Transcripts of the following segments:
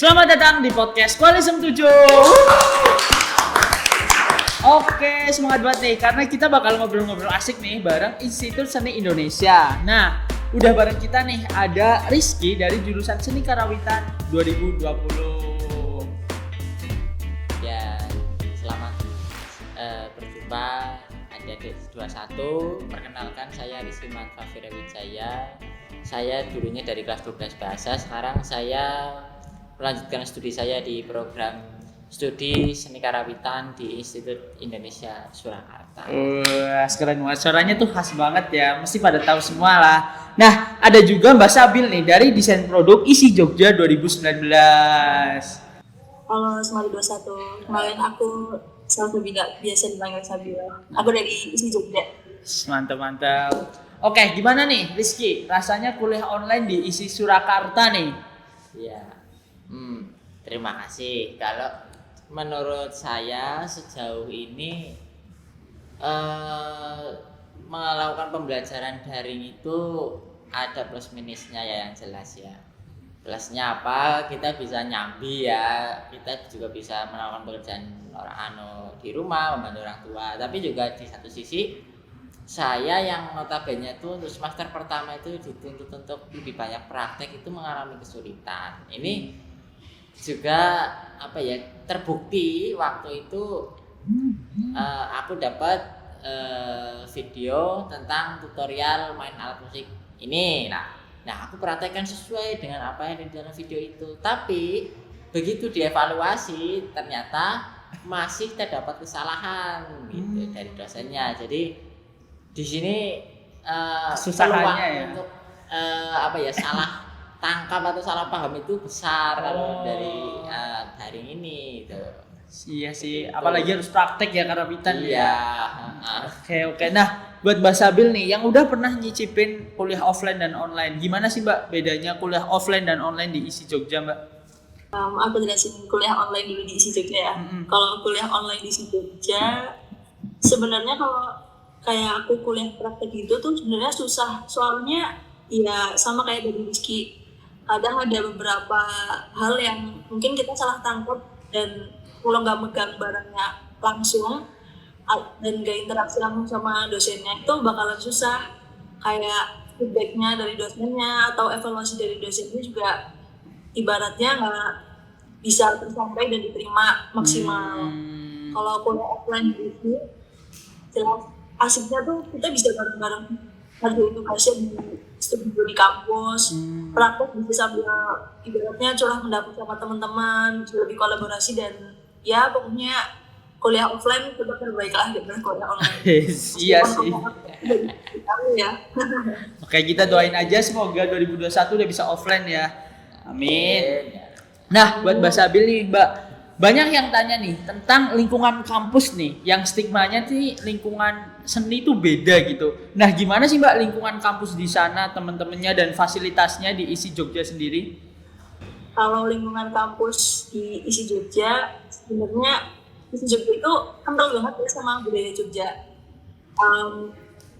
Selamat datang di podcast Kualisem 7. Oke, semangat banget nih karena kita bakal ngobrol-ngobrol asik nih bareng Institut Seni Indonesia. Nah, udah bareng kita nih ada Rizky dari jurusan Seni Karawitan 2020. Ya, selamat berjumpa adik-adik 21. Perkenalkan, saya Rizky Manfafira Wijaya. Saya dulunya dari kelas 12 bahasa. Sekarang saya melanjutkan studi saya di program studi Seni Karawitan di Institut Indonesia Surakarta. Keren banget, suaranya tuh khas banget ya, mesti pada tahu semua lah. Nah, ada juga Mbak Sabil nih dari desain produk ISI Jogja 2019. Halo, semangat 21. Kemarin aku salah satu biasa dipanggil Sabila. Aku dari ISI Jogja. Mantap. Oke, gimana nih Rizky? Rasanya kuliah online di ISI Surakarta nih? Ya, terima kasih. Kalau menurut saya sejauh ini melakukan pembelajaran daring itu ada plus minusnya ya, yang jelas ya. Plusnya apa? Kita bisa nyambi ya, kita juga bisa melakukan pekerjaan di rumah, membantu orang tua. Tapi juga di satu sisi saya yang notabene itu untuk semester pertama itu dituntut untuk lebih banyak praktek, itu mengalami kesulitan. Ini juga terbukti waktu itu aku dapat video tentang tutorial main alat musik ini. Nah, aku praktekkan sesuai dengan apa yang di dalam video itu. Tapi begitu dievaluasi ternyata masih terdapat kesalahan gitu dari dosennya. Jadi di sini Kesusahannya ya untuk salah tangkap atau salah paham itu besar kalau dari daring ini gitu. Iya sih, apalagi harus praktek ya Karawitan ya. Oke. Nah, buat Mbak Sabil nih yang udah pernah nyicipin kuliah offline dan online, gimana sih Mbak bedanya kuliah offline dan online di ISI Jogja, Mbak? Aku jelasin kuliah online dulu di ISI Jogja ya. Kalau kuliah online di ISI Jogja, sebenarnya kalau kayak aku kuliah praktek gitu tuh sebenarnya susah. Soalnya ya sama kayak dari Rizky, kadang ada beberapa hal yang mungkin kita salah tangkap, dan kalau nggak megang barangnya langsung dan nggak interaksi langsung sama dosennya itu bakalan susah. Kayak feedbacknya dari dosennya atau evaluasi dari dosennya juga ibaratnya nggak bisa tersampaikan dan diterima maksimal. Kalau kuliah offline gitu jelas asiknya tuh kita bisa bareng-bareng ngerjain tugasnya di studio di kampus, praktek bisa sambil ibaratnya curah pendapat sama teman-teman, bisa lebih kolaborasi, dan ya pokoknya kuliah offline tetap terbaik lah daripada kuliah online. Iya sih. Ya. Oke, kita doain aja semoga 2021 udah bisa offline ya. Amin. Nah, buat Mbak Sabil nih, Mbak, banyak yang tanya nih tentang lingkungan kampus nih, yang stigmanya sih lingkungan seni itu beda gitu. Nah, gimana sih Mbak lingkungan kampus di sana, teman-temannya dan fasilitasnya di ISI Jogja sendiri? Kalau lingkungan kampus di ISI Jogja, sebenarnya ISI Jogja itu kental banget ya sama budaya Jogja.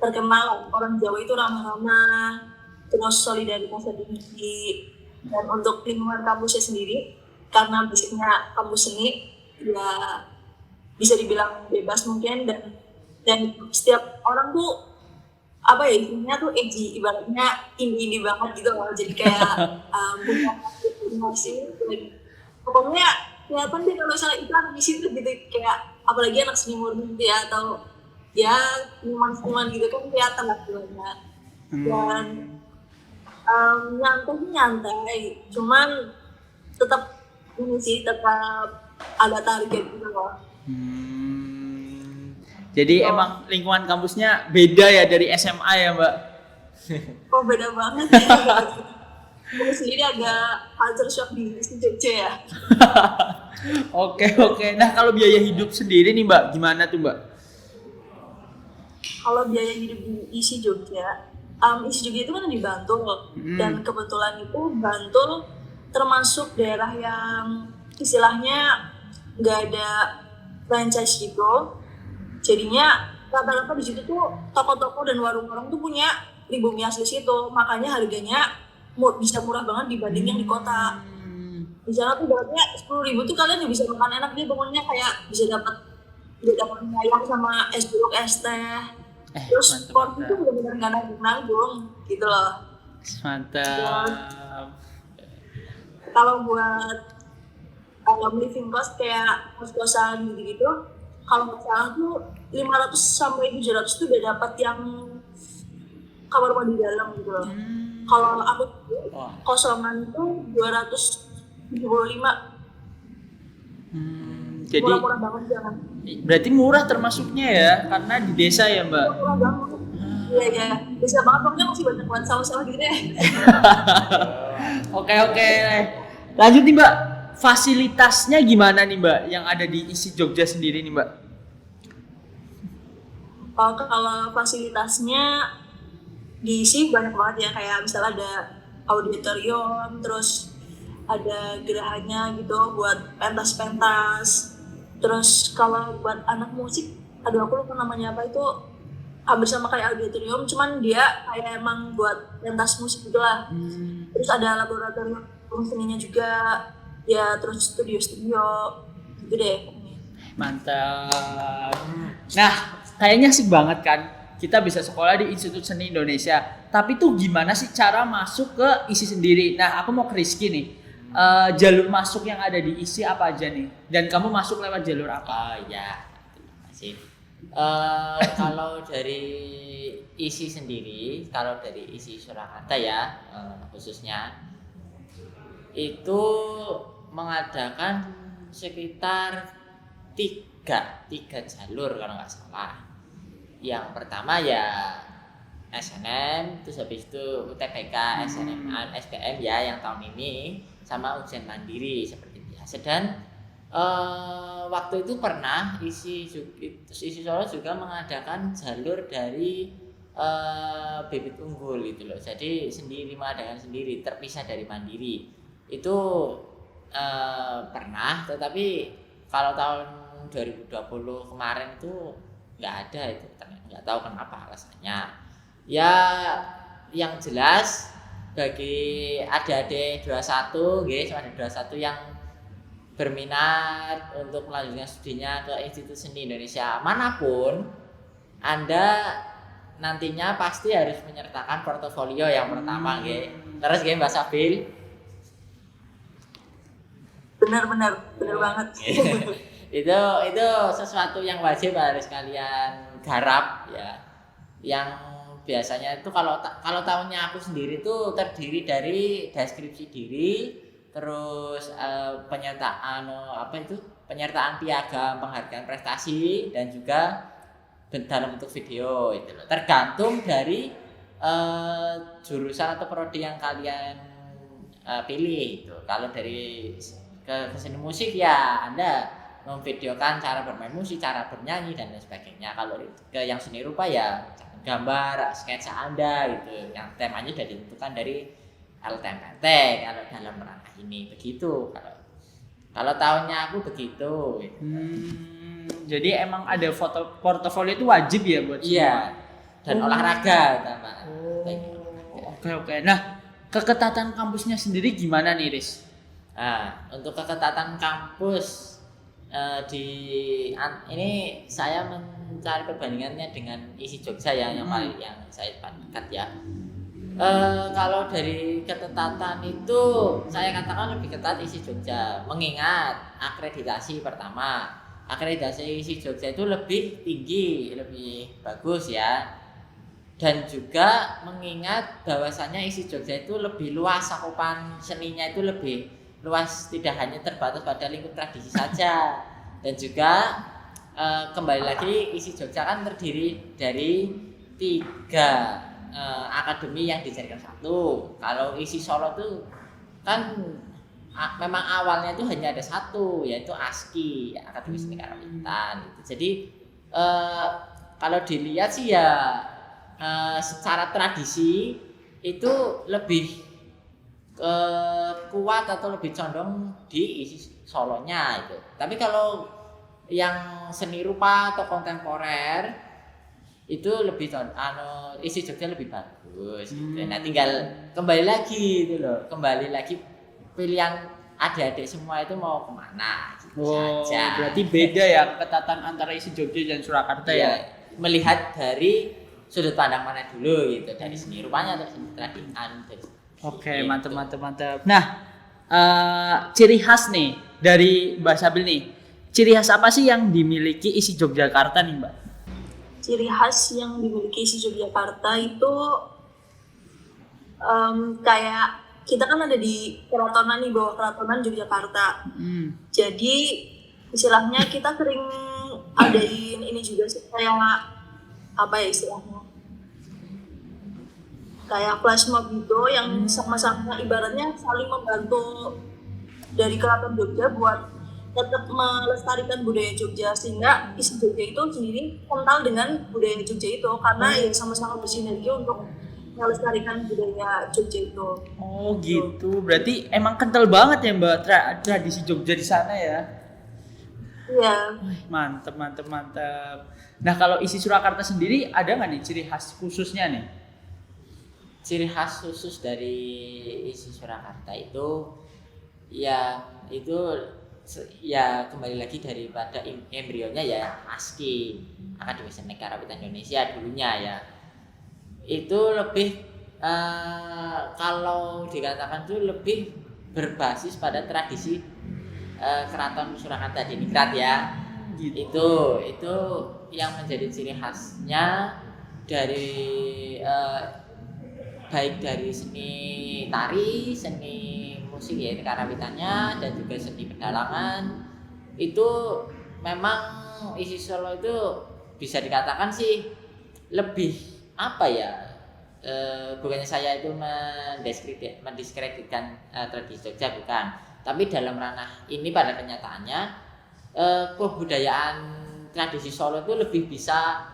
Terkenal orang Jawa itu ramah-ramah, terus solidaritasnya tinggi. Dan untuk lingkungan kampusnya sendiri, karena basicnya kampus seni ya bisa dibilang bebas mungkin, dan setiap orang tuh isinya tuh edgy, ibaratnya indie banget gitu loh. Jadi kayak punya emosi, pokoknya kelihatan deh kalau misalnya itu anak di situ gitu, kayak apalagi anak seni murni gitu ya, atau ya seniman gitu kan kelihatan lah banget. Dan nyantai, cuman tetap ada target gitu loh. Jadi emang lingkungan kampusnya beda ya dari SMA ya Mbak? Oh, beda banget ya. Aku sendiri agak culture shock di Jogja ya. Oke. Nah, kalau biaya hidup sendiri nih Mbak, gimana tuh Mbak? Kalau biaya hidup di ISI Jogja, ISI Jogja itu kan di Bantul, dan kebetulan itu Bantul termasuk daerah yang istilahnya nggak ada franchise gitu. Jadinya rata-rata di situ tuh toko-toko dan warung-warung tuh punya pribumi asli situ, makanya harganya bisa murah banget dibanding yang di kota. di sana tuh berarti 10.000 tuh kalian bisa makan enak, dia bangunnya kayak bisa dapat mie ayam sama es jeruk es teh. Terus Mantap, porsi itu mantap. benar-benar nggak nanggung gitu loh. Mantap. Kalau buat living cost kayak kos-kosan gitu-gitu, kalau nggak salah tuh 500 sampai 700 tuh udah dapat yang kamar mandi dalam gitu loh. Kalau aku tuh Wah. kosongan tuh 275, Jadi murah-murah banget jangan. berarti murah termasuknya ya, karena di desa ya Mbak. Murah banget. Iya ya, bisa banget pokoknya masih banyak buat sahur-sahur gitu deh. Oke. Lanjut nih Mbak, fasilitasnya gimana nih Mbak yang ada di isi Jogja sendiri nih Mbak? Kalau fasilitasnya diisi banyak banget ya, kayak misalnya ada auditorium, terus ada gerahanya gitu buat pentas-pentas. Terus kalau buat anak musik, aduh aku lupa namanya apa itu, hampir sama kayak auditorium, cuman dia kayak emang buat pentas musik gitulah. Terus ada laboratorium seninya juga, ya terus studio-studio gitu deh. Mantap. Nah, kayaknya asik banget kan kita bisa sekolah di Institut Seni Indonesia. Tapi tuh gimana sih cara masuk ke ISI sendiri? Nah, aku mau ke Rizky nih. Jalur masuk yang ada di ISI apa aja nih? Dan kamu masuk lewat jalur apa? Oh ya, terima kasih. Kalau dari isi sendiri, kalau dari isi Surakarta ya khususnya itu mengadakan sekitar tiga jalur kalau nggak salah. Yang pertama ya SNM, terus habis itu UTBK, SNM, SBM ya yang tahun ini, sama ujian mandiri seperti biasa. Dan waktu itu pernah isi Solo juga mengadakan jalur dari bibit unggul gitu loh. Jadi sendiri mengadakan sendiri, terpisah dari mandiri. Itu pernah, tetapi kalau tahun 2020 kemarin itu nggak ada itu, nggak tahu kenapa alasannya. Ya yang jelas bagi adik-adik 21 guys, ada 21 yang berminat untuk melanjutkan studinya ke Institut Seni Indonesia manapun, Anda nantinya pasti harus menyertakan portofolio yang pertama guys. Terus guys Mbak Sabil, Bener banget. itu sesuatu yang wajib harus kalian garap ya. Yang biasanya itu kalau tahunnya aku sendiri tuh terdiri dari deskripsi diri, terus penyertaan piagam penghargaan prestasi, dan juga dalam bentuk video itu loh. Tergantung dari jurusan atau prodi yang kalian pilih itu. Kalau dari ke seni musik ya Anda memvideokan cara bermain musik, cara bernyanyi dan lain sebagainya. Kalau ke yang seni rupa ya gambar, sketsa Anda gitu, yang temanya sudah ditentukan dari LTMPT kalau dalam ranah ini begitu. Kalau tahunnya aku begitu. Gitu. Jadi emang ada foto portofolio itu wajib ya buat semua? Iya. Dan olahraga sama. Oke. Nah, keketatan kampusnya sendiri gimana nih, Riz? Nah, untuk keketatan kampus ini saya mencari perbandingannya dengan isi Jogja ya, yang saya bandingkan ya. Kalau dari ketatan itu saya katakan lebih ketat isi Jogja, mengingat akreditasi pertama. Akreditasi isi Jogja itu lebih tinggi, lebih bagus ya. Dan juga mengingat bahwasannya isi Jogja itu lebih luas, cakupan seninya itu lebih luas, tidak hanya terbatas pada lingkup tradisi saja. Dan juga kembali lagi isi Jogja kan terdiri dari 3 akademi yang dijadikan satu. Kalau isi Solo tuh kan memang awalnya itu hanya ada satu, yaitu ASKI, Akademi Seni Karawitan gitu. Jadi kalau dilihat sih ya secara tradisi itu lebih kuat atau lebih condong di isi Solonya itu. Tapi kalau yang seni rupa atau kontemporer itu lebih isi Jogja lebih bagus gitu. Nah tinggal kembali lagi pilihan adik-adik semua itu mau kemana gitu Oh, saja. berarti beda ya ketatan antara isi Jogja dan Surakarta ya. Ya, melihat dari sudut pandang mana dulu gitu, dari seni rupanya atau seni tradian. Oke, Gitu. mantep. Nah, ciri khas nih dari Mbak Sabil nih. Ciri khas apa sih yang dimiliki isi Yogyakarta nih, Mbak? Ciri khas yang dimiliki si Yogyakarta itu kayak kita kan ada di keratonan nih, bawah keratonan Yogyakarta. Jadi istilahnya kita sering adain ini juga sih, kayak apa ya istilahnya, kayak flash mob gitu yang sama-sama ibaratnya saling membantu dari keraton Jogja buat tetap melestarikan budaya Jogja, sehingga isi Jogja itu sendiri kental dengan budaya Jogja itu karena ya sama-sama bersinergi untuk melestarikan budaya Jogja itu. Oh gitu, berarti emang kental banget ya Mbak tradisi Jogja di sana ya? Iya. Wih, mantep. Nah kalau isi Surakarta sendiri ada nggak nih ciri khas khususnya nih? Ciri khas khusus dari isi Surakarta itu ya kembali lagi daripada embrionya ya ASKI, Akademi Seni Karawitan Indonesia dulunya ya. Itu lebih kalau dikatakan itu lebih berbasis pada tradisi Keraton Surakarta Diningrat ya. Gitu. Itu yang menjadi ciri khasnya dari baik dari seni tari, seni musik ya karawitannya, dan juga seni pedalangan. Itu memang isi Solo itu bisa dikatakan sih lebih apa ya, bukannya saya itu mendiskreditkan tradisi Jogja, bukan, tapi dalam ranah ini pada kenyataannya kebudayaan tradisi Solo itu lebih bisa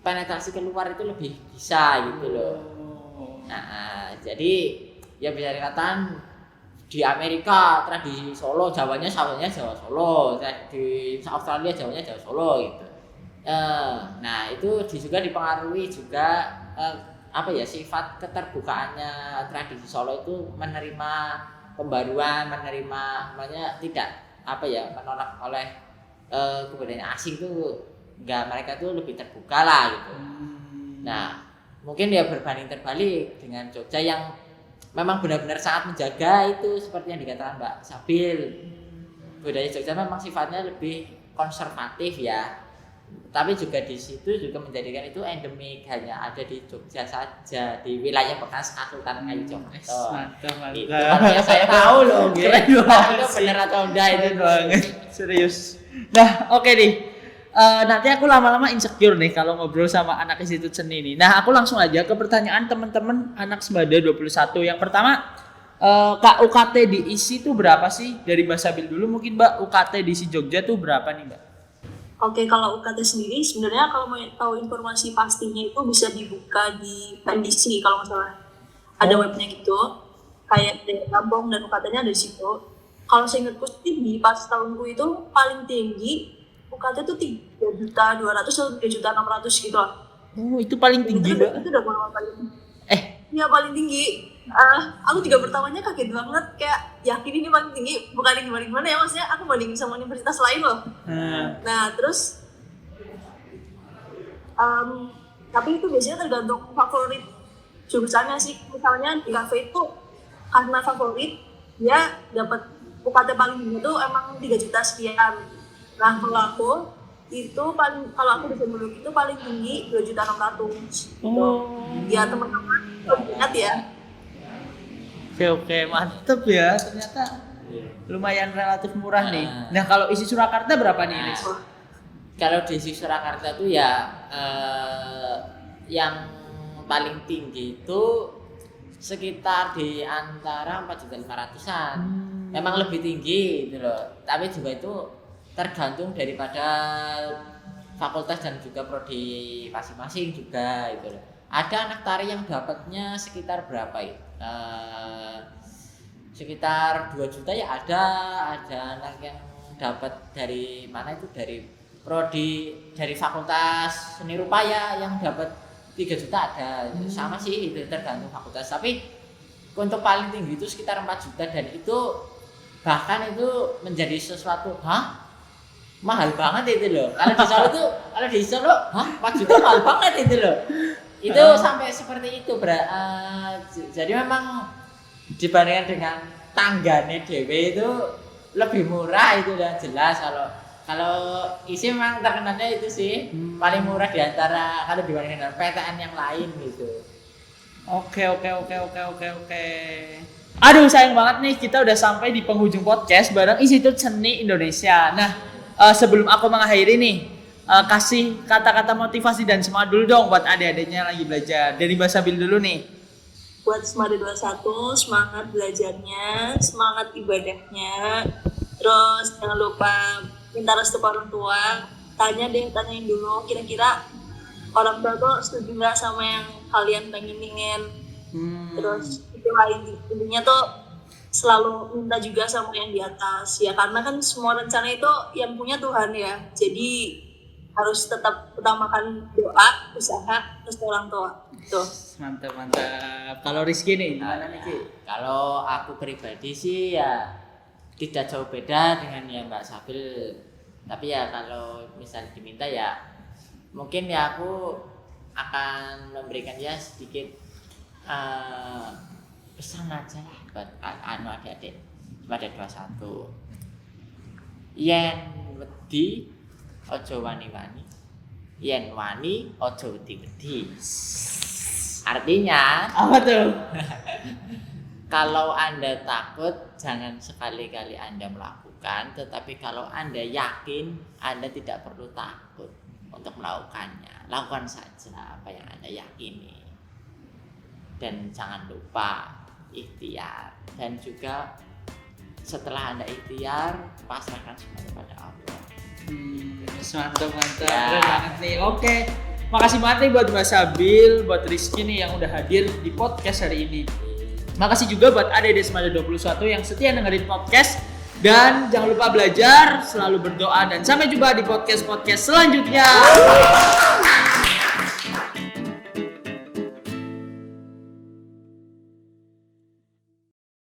penetrasi keluar, itu lebih bisa gitu loh. Nah, jadi ya bisa dikatakan di Amerika tradisi Solo, Jawanya Jawa Solo, di Australia Jawanya Jawa Solo gitu. Nah itu juga dipengaruhi juga apa ya, sifat keterbukaannya tradisi Solo itu menerima pembaruan, namanya tidak apa ya, menolak oleh kebudayaan asing tuh, enggak, mereka tuh lebih terbuka lah gitu. Nah mungkin ya berbanding terbalik dengan Jogja yang memang benar-benar sangat menjaga itu, seperti yang dikatakan Mbak Sabil, budaya Jogja memang sifatnya lebih konservatif ya. Tapi juga di situ juga menjadikan itu endemik, hanya ada di Jogja saja, di wilayah bekas Kasultanan Kayu Jogarta. Mantap. Itu makanya saya tahu loh, Keren itu banget sih. benar atau enggak itu Keren banget, serius. Nah oke nih, nanti aku lama-lama insecure nih kalau ngobrol sama anak institut seni nih. Nah aku langsung aja ke pertanyaan teman-teman anak Sembada 21. Yang pertama, Kak, UKT diisi tuh berapa sih? Dari Mbak Sabil dulu mungkin Mbak, UKT diisi Jogja tuh berapa nih Mbak? Oke, kalau UKT sendiri sebenarnya kalau mau tahu informasi pastinya itu bisa dibuka di PNDC kalau nggak salah. Ada webnya gitu, kayak dari Lampung dan UKT-nya ada di situ. Kalau saya ingatku sih di pas tahunku itu paling tinggi UKT itu 3.200.000 atau 3.600.000 gitu lah. Oh itu paling tinggi Mbak? Itu udah paling iya paling tinggi. Aku juga pertamanya kaget banget, kayak yakin ini paling tinggi, bukan gimana ya, maksudnya aku bandingin sama universitas lain loh. Nah terus tapi itu biasanya tergantung favorit jurusannya sih. Misalnya di kafe itu karena favorit dia dapat UKT paling tinggi itu emang 3 juta sekian. Nah kalau aku itu kalau aku bisa dulu itu paling tinggi 2.600.000 gitu. Ya teman-teman ingat ya. Oke, mantep ya. Ternyata lumayan relatif murah nih. Nah kalau isi Surakarta berapa nih Iris? Kalau di isi Surakarta itu ya yang paling tinggi itu sekitar di antara 4.500.000-an. Memang lebih tinggi gitu loh. Tapi juga itu tergantung daripada fakultas dan juga prodi masing-masing juga gitu loh. Ada anak tari yang dapatnya sekitar berapa ya? Sekitar 2 juta ya ada anak yang dapat dari mana itu, dari prodi, dari fakultas seni rupa ya, yang dapat 3 juta ada. Sama sih, itu tergantung fakultas, tapi untuk paling tinggi itu sekitar 4 juta, dan itu bahkan itu menjadi sesuatu mahal banget itu loh. Kalau di Solo 4 juta mahal banget itu loh. Itu sampai seperti itu jadi memang dibandingkan dengan tanggane dewe itu lebih murah itu dan jelas. Kalau isi memang terkenalnya itu sih paling murah di antara kalau dibandingkan dengan PTN yang lain gitu. Oke. Aduh, sayang banget nih kita udah sampai di penghujung podcast bareng Institut Seni Indonesia. Nah, sebelum aku mengakhiri nih, kasih kata-kata motivasi dan semangat dulu dong buat adik-adiknya lagi belajar. Dari Mbak Sabil dulu nih. Buat Semada 21, semangat belajarnya, semangat ibadahnya. Terus jangan lupa minta restu orang tua. Tanyain dulu kira-kira orang tua tuh setuju nggak sama yang kalian pengen. Terus itu intinya tuh selalu minta juga sama yang di atas ya, karena kan semua rencana itu yang punya Tuhan ya, jadi harus tetap utamakan doa, usaha, terus orang tua tuh. Mantap. Kalau Rizky nih gimana nih Ki? Kalau aku pribadi sih ya tidak jauh beda dengan yang Mbak Sabil, tapi ya kalau misal diminta ya mungkin ya aku akan memberikan ya sedikit pesan aja lah buat adik-adik pada 21. Yen wedi ojo wani-wani, yen wani ojo wedi-wedi. Artinya Apa tuh? kalau Anda takut jangan sekali-kali Anda melakukan, tetapi kalau Anda yakin Anda tidak perlu takut untuk melakukannya. Lakukan saja apa yang Anda yakini. Dan jangan lupa ikhtiar, dan juga setelah Anda ikhtiar pasrahkan semuanya pada Allah. Mantap. Ya. Keren banget nih. Oke. Makasih banget nih buat Mbak Sabil, buat Rizky nih yang udah hadir di podcast hari ini. Makasih juga buat adik-adik Semada 21 yang setia dengerin podcast. Dan jangan lupa belajar, selalu berdoa, dan sampai jumpa di podcast-podcast selanjutnya.